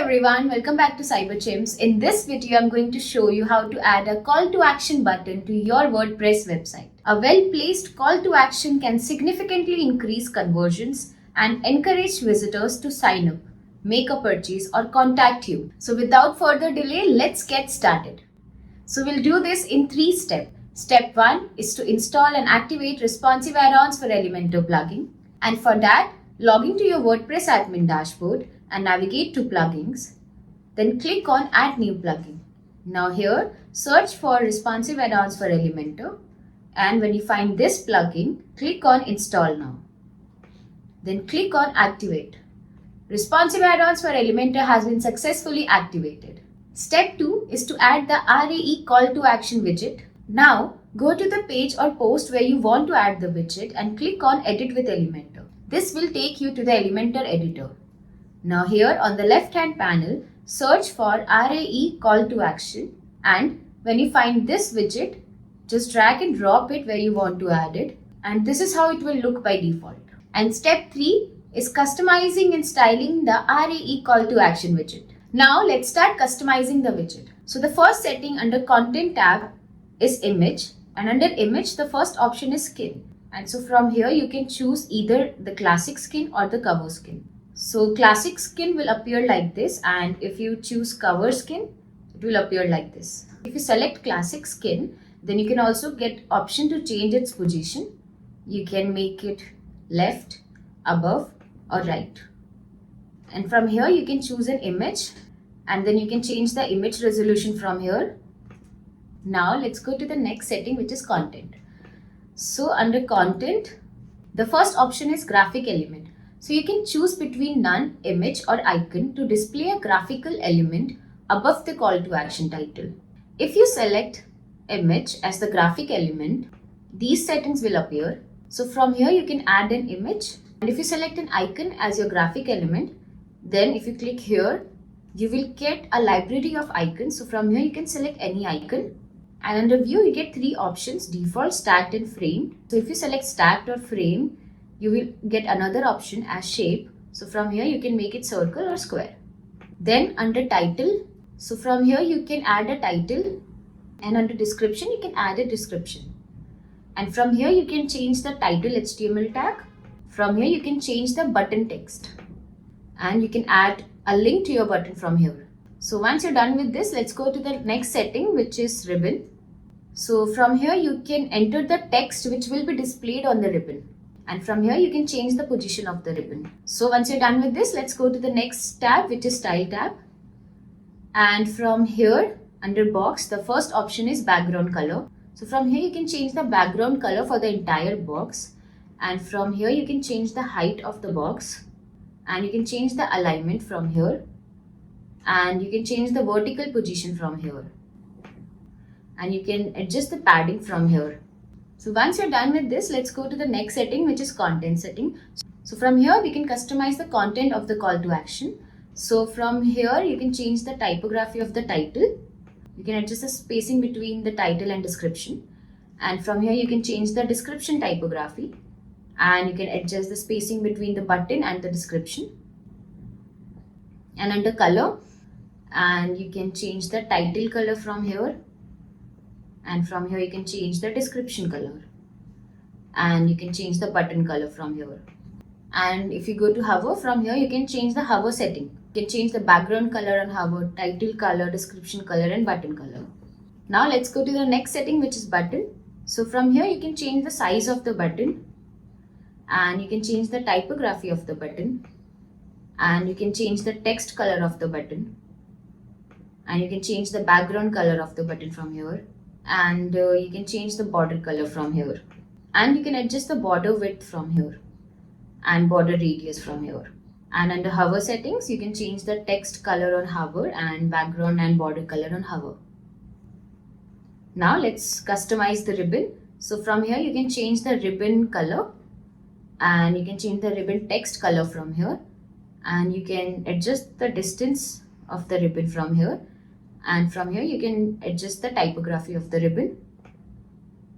everyone, welcome back to CyberChimps. In this video, I'm going to show you how to add a call to action button to your WordPress website. A well-placed call to action can significantly increase conversions and encourage visitors to sign up, make a purchase, or contact you. So without further delay, let's get started. So we'll do this in 3 steps. Step 1 is to install and activate responsive add-ons for Elementor plugin. And for that, log into your WordPress admin dashboard and navigate to plugins. Then click on add new plugin. Now here, search for responsive add-ons for Elementor. And when you find this plugin, click on install now. Then click on activate. Responsive add-ons for Elementor has been successfully activated. Step 2 is to add the RAE Call-to-Action Widget. Now, go to the page or post where you want to add the widget and click on Edit with Elementor. This will take you to the Elementor editor. Now here on the left-hand panel, search for RAE Call-to-Action, and when you find this widget, just drag and drop it where you want to add it, and this is how it will look by default. And step 3 is customizing and styling the RAE Call-to-Action widget. Now let's start customizing the widget. So the first setting under Content tab is Image, and under Image the first option is Skin. And so from here you can choose either the classic skin or the cover skin. So classic skin will appear like this, and if you choose cover skin, it will appear like this. If you select classic skin, then you can also get option to change its position. You can make it left, above or right. And from here you can choose an image, and then you can change the image resolution from here. Now let's go to the next setting, which is Content. So under Content, the first option is Graphic Element. So you can choose between none, image or icon to display a graphical element above the call to action title. If you select image as the graphic element, these settings will appear. So from here you can add an image, and if you select an icon as your graphic element, then if you click here, you will get a library of icons. So from here you can select any icon. And under view, you get 3 options: default, stacked and framed. So if you select stacked or frame, you will get another option as shape. So from here you can make it circle or square. Then under title, so from here you can add a title, and under description you can add a description. And from here you can change the title HTML tag. From here you can change the button text, and you can add a link to your button from here. So once you're done with this, let's go to the next setting, which is ribbon. So from here you can enter the text which will be displayed on the ribbon. And from here you can change the position of the ribbon. So once you're done with this, let's go to the next tab, which is Style tab. And from here under box, the first option is background color. So from here you can change the background color for the entire box. And from here you can change the height of the box. And you can change the alignment from here. And you can change the vertical position from here. And you can adjust the padding from here. So once you're done with this, let's go to the next setting, which is Content setting. So from here we can customize the content of the call to action. So from here you can change the typography of the title. You can adjust the spacing between the title and description. And from here you can change the description typography. And you can adjust the spacing between the button and the description. And under color, and you can change the title color from here. And from here you can change the description color. And you can change the button color from here. And if you go to hover, from here you can change the hover setting. You can change the background color on hover, title color, description color and button color. Now let's go to the next setting, which is button. So from here you can change the size of the button. And you can change the typography of the button. And you can change the text color of the button. And you can change the background color of the button from here. And you can change the border color from here. And you can adjust the border width from here. And border radius from here. And under hover settings, you can change the text color on hover and background and border color on hover. Now let's customize the ribbon. So from here you can change the ribbon color. And you can change the ribbon text color from here. And you can adjust the distance of the ribbon from here. And from here you can adjust the typography of the ribbon.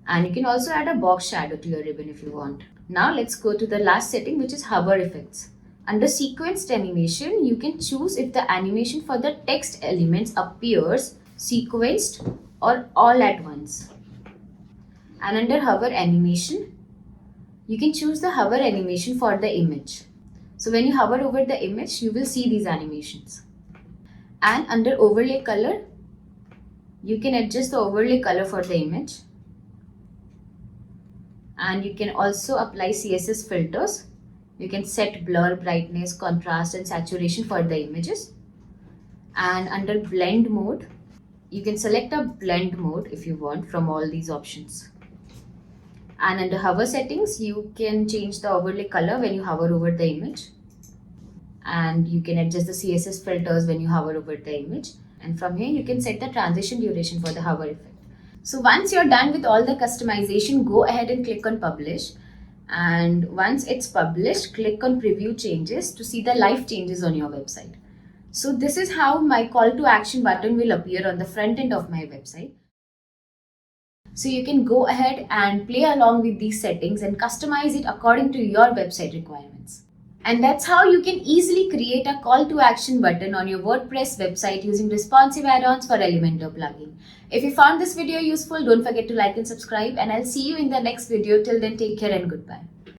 And you can also add a box shadow to your ribbon if you want. Now let's go to the last setting, which is hover effects. Under sequenced animation, you can choose if the animation for the text elements appears sequenced or all at once. And under hover animation, you can choose the hover animation for the image. So when you hover over the image, you will see these animations. And under overlay color, you can adjust the overlay color for the image. And you can also apply CSS filters. You can set blur, brightness, contrast and saturation for the images. And under blend mode, you can select a blend mode if you want from all these options. And under hover settings, you can change the overlay color when you hover over the image. And you can adjust the CSS filters when you hover over the image. And from here, you can set the transition duration for the hover effect. So once you're done with all the customization, go ahead and click on publish. And once it's published, click on preview changes to see the live changes on your website. So this is how my call to action button will appear on the front end of my website. So you can go ahead and play along with these settings and customize it according to your website requirements. And that's how you can easily create a call to action button on your WordPress website using responsive add-ons for Elementor plugin. If you found this video useful, don't forget to like and subscribe, and I'll see you in the next video. Till then, take care and goodbye.